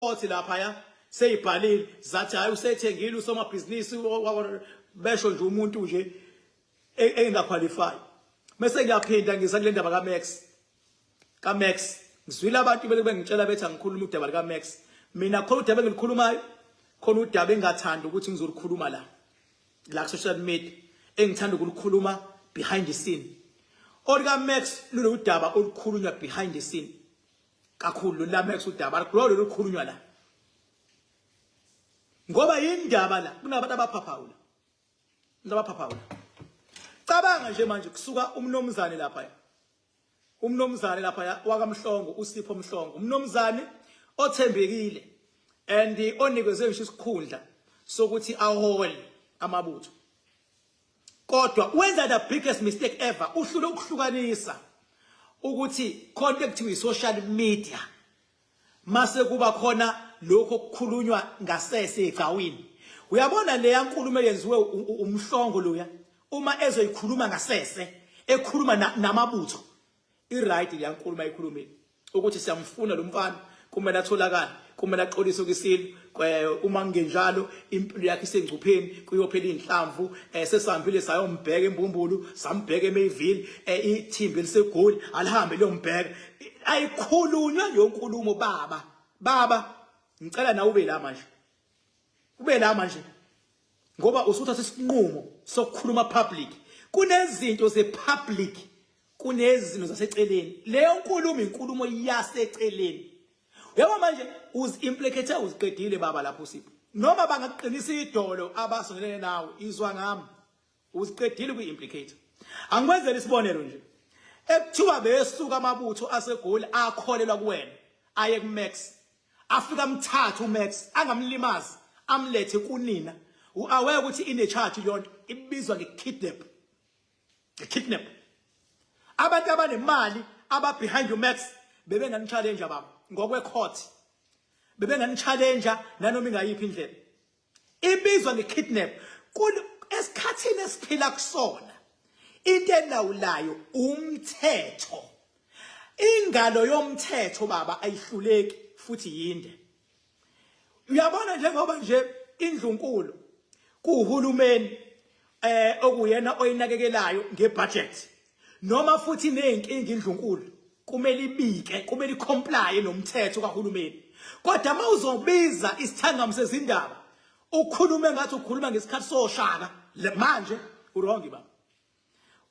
othi lapha ya seyibhalile zathi hayi usethengile usomabhizinisi besho nje umuntu nje engaqualify mase ngiyaphinda ngisakule ndaba kaMax ngizwile abantu bele bengitshela bethi angikhuluma udaba likaMax mina khona udaba engilikhulumayo khona udaba engathanda ukuthi ngizolikhuluma la ku social media engithanda ukulikhuluma behind the scene olikaMax lolu udaba olukhulunywa behind the scene kakhulu la Max udaba lo lokhulunywa la ngoba indaba la kunabantu abaphaphaula cabanga nje manje kusuka umnomzane lapha wakamhlongo uSipho Mhlongo umnomzane othembekile and onikezwe ngisho isikhundla sokuthi ahole amabutho kodwa wenza the biggest mistake ever uhlule ukuhlukanisa ukuthi contact with social media mase kuba khona lokho okukhulunywa ngasese egawini uyabona le yankulumo yenziwe umhlongo loya uma ezoyikhuluma ngasese ekhuluma namabutho iright le yankulumo ayikhulumile ukuthi siyamfuna lo mfana kumele atholakala kumele aqolise ukisilo uma ngenjalo impilo yakhe isengcupheni kuyophela inhlamvu sesihambile sayombheka embumbulu sambheka eMayville ithimbe lisegoli alihambe liyombheka ayikhulunywa yonkulumo baba ngicela nawe ube la manje ngoba usuthatha isinqumo sokukhuluma public kunezinto ze-public kunezinto zaseceleni leyo nkulumo inkulumo yaseceleni yebo manje uzimplicate uziqedile baba lapho Sipho noma bangakuqinisa idolo abasongelene nawe izwa ngami uziqedile kuimplicate angikwenzela isibonelo nje ekuthiwa besuka amabutho asegoli akholelwa kuwena aye kuMax afika mthatha uMax angamlimazi amlethe kunina uaware ukuthi ine charge yonke ibizwa ngekidnap abantu abanemali aba behind uMax bebengani challenge baba ngokwe court bebengani challenge nanoma ingayiphi indlela ibizwa ngekidnap esikhathini esiphila kusona into elawulayo umthetho ingalo yomthetho baba ayihluleki futhi yinde uyabona njengoba nje indlunkulu kuhulumeni okuyena oyinakekelayo ngebudget noma futhi nenkingi indlunkulu kumele ibike kumele comply nomthetho kahulumeni kodwa mawuzobiza isithangamo sezindaba ukhulume ngathi ukhuluma ngesikhathi soshaka manje urongi baba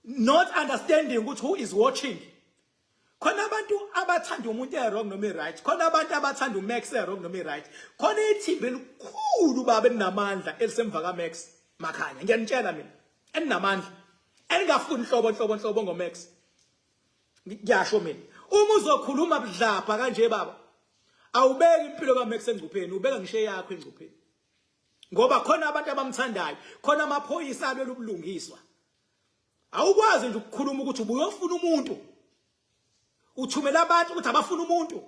not understanding ukuthi who is watching khona abantu abathanda umuntu wrong noma right khona abantu abathanda uMax wrong noma right khona ithimbe elikhulu baba elinamandla elisemva kaMax makhanya ngiyanitshela mina elinamandla elingafuni hlobo ngoMax ngiyasho mina uma uzokhuluma budlapha kanje baba awubeki impilo kaMax engcupheni ubeka ngisho yakho engcupheni ngoba khona abantu abamthandayo khona amaphoyisa alwela ubulungiswa awukwazi nje ukukhuluma ukuthi ubuyofuna umuntu uthumela abantu ukuthi abafuna umuntu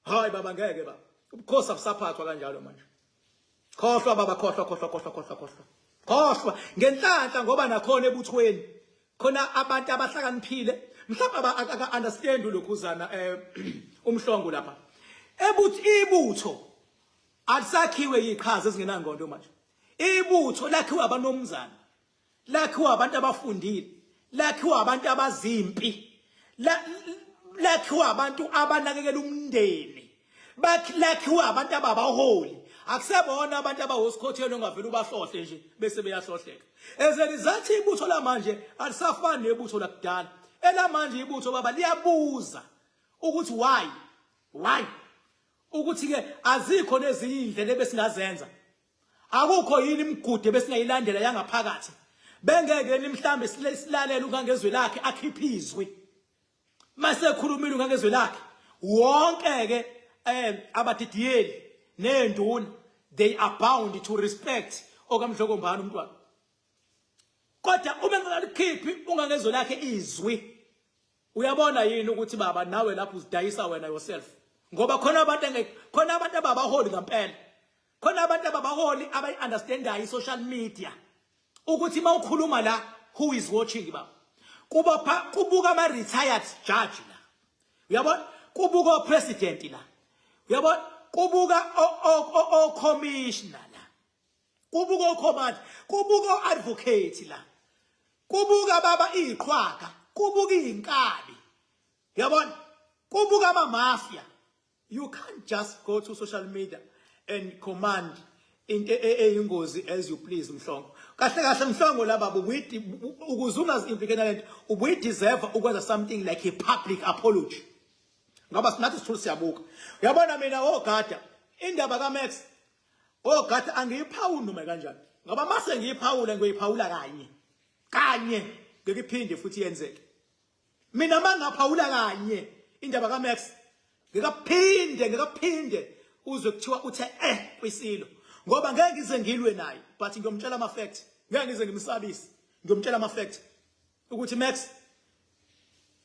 hayi baba ngeke baba ubukhosi abusaphathwa kanjalo manje khohlwa baba khohlwa ngenhlanhla ngoba nakhona ebuthweni khona abantu abahlakaniphile mhlawumbe aka understand lokhuzana umhlongo lapha ibutho alisakhiwe yiqhaza ezingenangondo manje ibutho lakhiwa abanomzana lakhiwa abantu abafundile lakhiwa abantu abazimpi lakhiwa abantu abanakekela umndeni lakhiwa abantu ababaholi akusebona abantu abahosikhotheni ongavela ubahlohle nje bese beyahlohleka ezelizathi ibutho lamanje alisafani nebutho lakudala elamanje ibutho baba liyabuza ukuthi why ukuthi ke azikho nezindlela besingazenza akukho yini imigude besingayilandela yangaphakathi bengeke nimhlambe silalela ukangezwe lakhe akhiphizwe mase khulumile ukangezwe lakhe wonke ke abadidiyeli nenduna they are bound to respect okamhlokombani umntwana kodwa uma ngalikhiphi ungangezwe lakhe izwi uyabona yini ukuthi baba nawe lapho uzidayisa wena yourself ngoba khona abantu ababaholi ngempela khona abantu ababaholi abayi-understandayo i-social media ukuthi mawukhuluma la who is watching baba kubuka ama-retired judge la uyabona kubuka o-president la uyabona kubuka o commissioner la, kubuka o command, kubuka o advocate la, kubuka baba iqhwaga, kubuka inkabi. Yabona? Kubuka ama mafia. You can't just go to social media and command into eyingozi as you please Mhlongo. Kahle kahle Mhlongo laba ukuzunga implicate lento ubuyi deserve ukwenza something like a public apology. Ngoba sinathi sithule siyabuka. Uyabona mina ogada indaba kaMax ogada angiyiphawuli noma kanjani. Ngoba mase ngiyiphawula ngiyiphawula kanye ngiphinde futhi yenzeke. Mina mangaphawula kanye indaba kaMax ngikaphinde uzwe kuthiwa uthe kwisilo ngoba ngeke ngize ngilwe naye but ngiyomtshela ama facts ngeke ngize ngimsabise ngiyomtshela ama facts ukuthi Max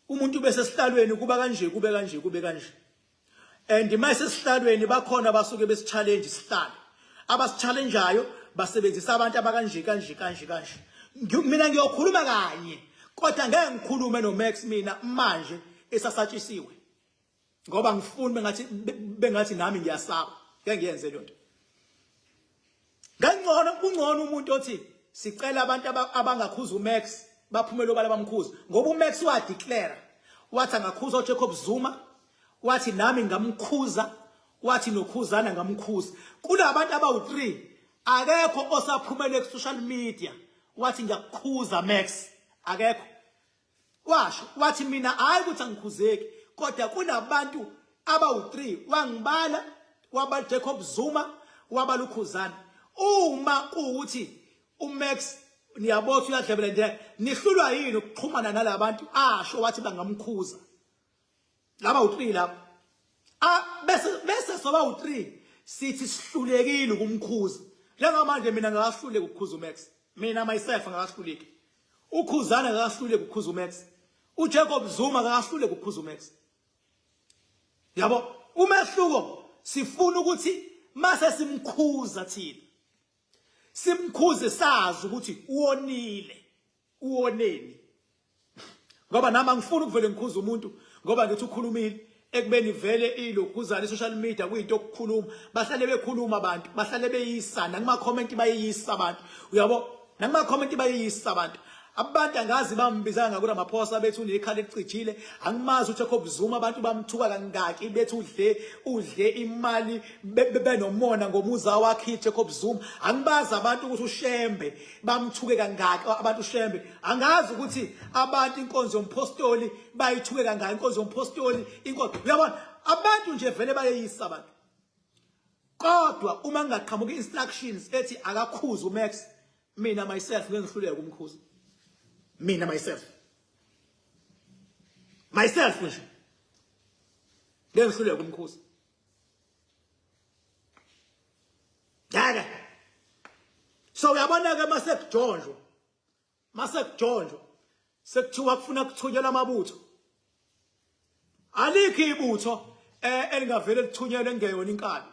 umuntu bese sihlalweni kuba kanje kube kanje and mase sihlalweni bakhona basuke besi challenge sihlale abasi challengeayo basebenzisa abantu abakanje kanje mina ngiyokhuluma kanye kodwa ngeke ngikhulume no Max mina manje esasatshisiwe ngoba ngifuni bengathi nami ngiyasaba ngeke ngiyenze lonto kungcono umuntu othi sicela abantu abangakhuza uMax baphumele obala bamkhuza ngoba uMax wa declare wathi angakhuza uJacob Zuma wathi nami ngamkhuza wathi nokhuzana ngamkhuza kulabantu abawu3 akekho osaphumele ku social media wathi ngiyakhuza Max akekho washo wathi mina hayi ukuthi angikhuzeki kodwa kunabantu abawu3 wangibala waba Jacob Zuma waba Lukhuzana uma kuuthi uMax niyabotha uyadlebela nje nihlulwa yini ukuxhumana nalabantu asho wathi bangamkhuza laba u3 lapha bese soba u3 sithi sihlulekile ukumkhuza njengamanje mina ngakahluleki ukukhuza uMax mina myself ngakahluleki ukhuzana ngakahluleki ukukhuza uMax uJacob Zuma ngakahluleki ukukhuza uMax yabo umehluko sifuna ukuthi mase simkhuza thina simkhuze sazi ukuthi uoneni ngoba nami angifuni ukuvele ngikhuza umuntu ngoba ngithi ukhulumile ekubeni vele ilokhuzana social media kuyinto okukhuluma bahlale bekhuluma abantu bahlale beyisana kuma comment bayisa abantu uyabo nakuma comment bayisa abantu angazi bambizanga ngakho namaphosa bethu unekhala elicijile angimazi uJacob Zuma abantu bamthuka kangaki bethu udle imali benomona ngomuza wakhe Jacob Zuma angibazi abantu ukuthi uShembe bamthuke kangaki abantu uShembe angazi ukuthi abantu inkonzo yompostoli bayithuke kangaki inkonzo yompostoli inkonzo uyabona abantu nje vele bayeyisa abantu kodwa uma ngingaqhamuka instructions ethi akakhuza uMax mina myself ngeke ngihluleke ukumkhuza mina myself nje ngeke ngihluleke ukumkhuza daga so uyabona ke masekujonjwa sekuthiwa kufuna kuthunyelwa amabutho alikho ibutho elingavele lithunyelwe ngeyona inkani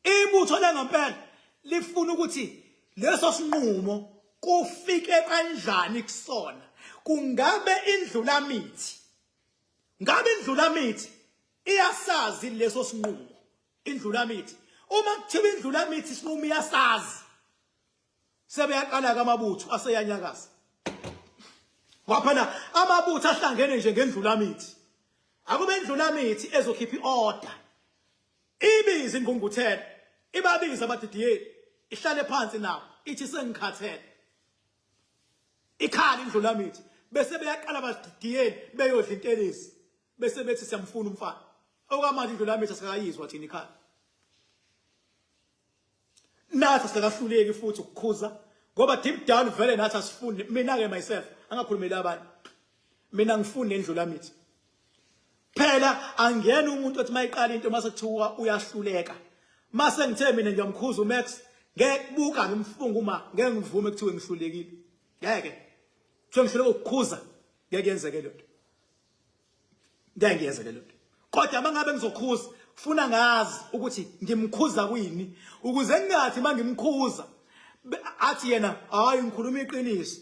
ibutho lengempela lifuna ukuthi leso sinqumo kufike kanjani kusona kungabe indlulamithi iyasazi leso sinqumo indlulamithi uma kuthiwa indlulamithi isinqumo iyasazi sebeyaqala kamabutho aseyanyakaza waphana amabutho ahlangene nje ngendlulamithi akube indlulamithi ezokhipha iorder ibiza ingqungquthela ibabiza abadidiyeli ihlale phansi nawo ithi sengikhathele ikhali indlulamithi bese beyaqala abadidiyeli beyodla intelezi bese bethi siyamfuna umfana okwamanje indlulamithi asikayizwa thina ikhali nathi sikahluleki futhi ukukhuza ngoba deep down vele nathi asifuni mina ke myself angakhulumeli abantu mina ngifuni indlulamithi phela angena umuntu othi mayiqala into mase kuthiwa uyahluleka mase ngithe mina ngiyamkhuza uMax ngeke buka ngimfunga uma ngeke ngivume kuthiwe ngihlulekile ngeke kuthiwe ngihluleka ukukhuza ngeke yenzeke lonto ngeke yenzeke lonto kodwa mangabe ngizokhuza ufuna ngazi ukuthi ngimkhuza kwini ukuze ngingathi mangimkhuza athi yena hayi ngikhuluma iqiniso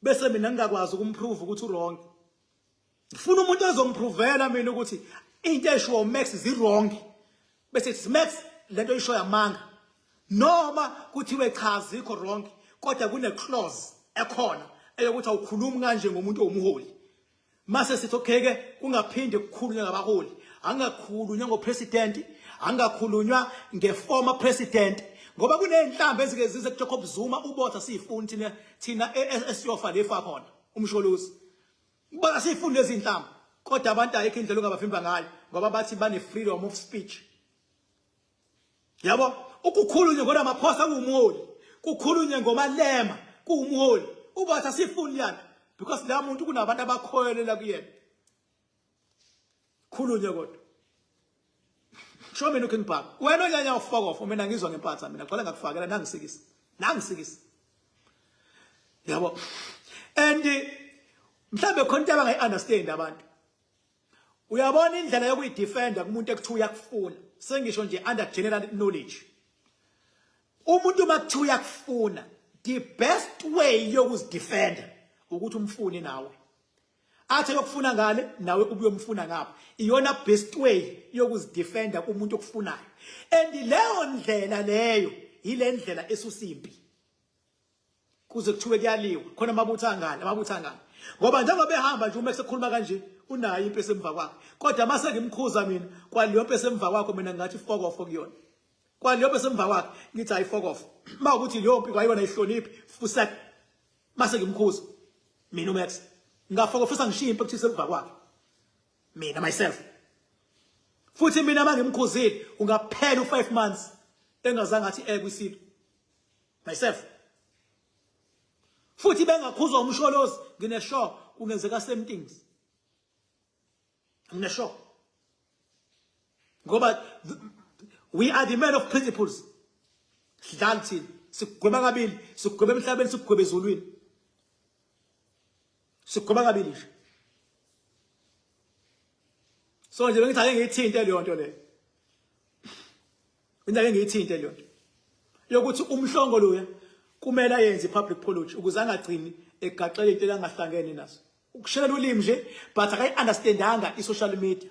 bese mina ngingakwazi ukumprove ukuthi wrong ngifuna umuntu ozongiprovela mina ukuthi into esho uMax is wrong bese Max lento isho yamanga noma kuthiwe cha zikho wrong kodwa kune clause ekhona eyokuthi awukhulumi kanje ngomuntu omholi mase sithi okay ke kungaphinde ukukhulunywa ngabaholi angakhulunywa ngopresident angakhulunywa ngeformer president ngoba kunenhlambe ezike zize kuJacob Zuma ubotha sifuni thina esiyofa lefa khona umsholozi ubotha sifuni lezi inhlambe kodwa abantu ayikho indlela ongabavimba ngayo ngoba bathi bane freedom of speech yabo ukukhulunywa ngona amaphosa kuumholi kukhulunywa ngomalema kuumholi ubotha sifuni yana because la muntu kunabantu abakhoyelela kuyena khulunywa kodwa show mina ukungibhaka wena onyanya ufuck off mina ngizwa ngempatha mina qala ngakufakela nangisikisa yabo and mhlambe khona into abangayi-understand abantu uyabona indlela yokuyidefenda kumuntu ekuthiwa uyakufuna sengisho nje under general knowledge umuntu makuthiwa uyakufuna the best way yokuzidefenda ukuthi umfune nawe athi yokufuna ngale nawe ubuye umfuna ngapha iyona best way yokuzidefenda kumuntu okufunayo and leyo ndlela leyo ile ndlela esusimpi kuze kuthiwe kuyaliwa khona amabutho angane ngoba njengoba ehamba nje uma kusekhuluma kanje unayo impese emva kwakhe kodwa mase ngimkhuza mina kwaliyo mpese emva kwakho mina ngathi fuck off kuyona kwaliyo mpese emva kwakhe ngithi hayi fuck off mawukuthi leyo mpi kwayibona ihloniphi futhi mase ngimkhuza mina uMax ngafokofisa ngishiye impethu isemva kwakhe mina myself futhi mina mangimkhuzile ungaphela u5 months engazange athi kwisilo myself futhi bengakhuzwa umsholozi ngine sure kungenzeka same things ngine sure ngoba we are the men of principles sidlala thina sigweba kabili sigweba emhlabeni sigweba ezulwini sigweba kabili nje so nje bengithi ake ngiyithinte leyo nto le ngeke ngiyithinte leyo nto yokuthi umhlongo loya kumele ayenze public apology ukuze angagcini egaxele into engahlangene nazo ukushela ulimi nje but akayi-understandanga i-social media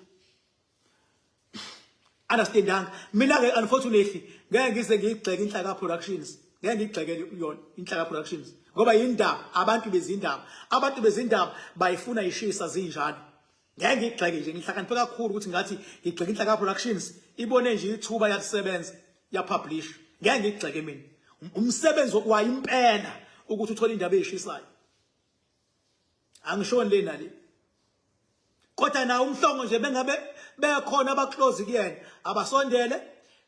understandanga mina ke unfortunately ngeke ngize ngiyigxeke Inhlaka Productions ngeke ngiyigxekele yona Inhlaka Productions ngoba yindaba abantu bezindaba bayifuna ishisa zinjalo ngeke ngiyigxeke nje ngihlakaniphe kakhulu ukuthi ngathi ngigxeke Inhlaka Productions ibone nje ithuba yakusebenza yapublish ngeke ngiyigxeke mina umsebenzi okwayo impela ukuthi uthole indaba ezishisayo angishoni le nale kodwa na umhlongo nje bengabe bekhona abaclose kuyena abasondele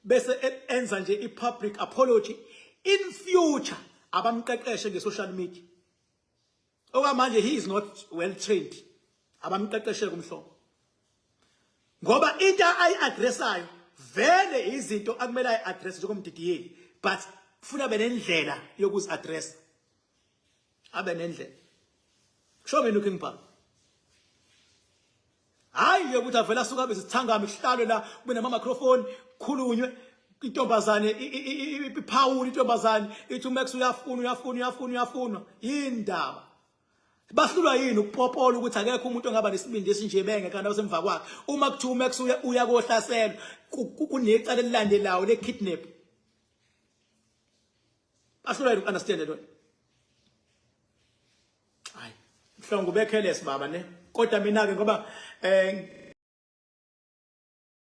bese enza nje i-public apology in future abamqeqeshe nge-social media okwamanje he is not well trained abamqeqeshe kumhlongo ngoba into ayi-addressayo vele izinto akumele ayi-address njengomdidiyeli but funa abe nendlela yokuzi-addressa abe nendlela kusho mina ukingibhala hayi yokuthi avela asuka abe sithangame kuhlalwe la kube nama-microphone kukhulunywe intombazane iphawula intombazane ithi uMax uyafuna yindaba bahlulwa yini ukupopola ukuthi akekho umuntu ongaba nesibindi esinje bengekho semva kwakhe uma kuthiwa uMax uyakohlaselwa kunecala elilandelayo le-kidnap bahlulwa yini uku-understand lo hayi mhlongo ubekhelesi baba ne kodwa mina-ke ngoba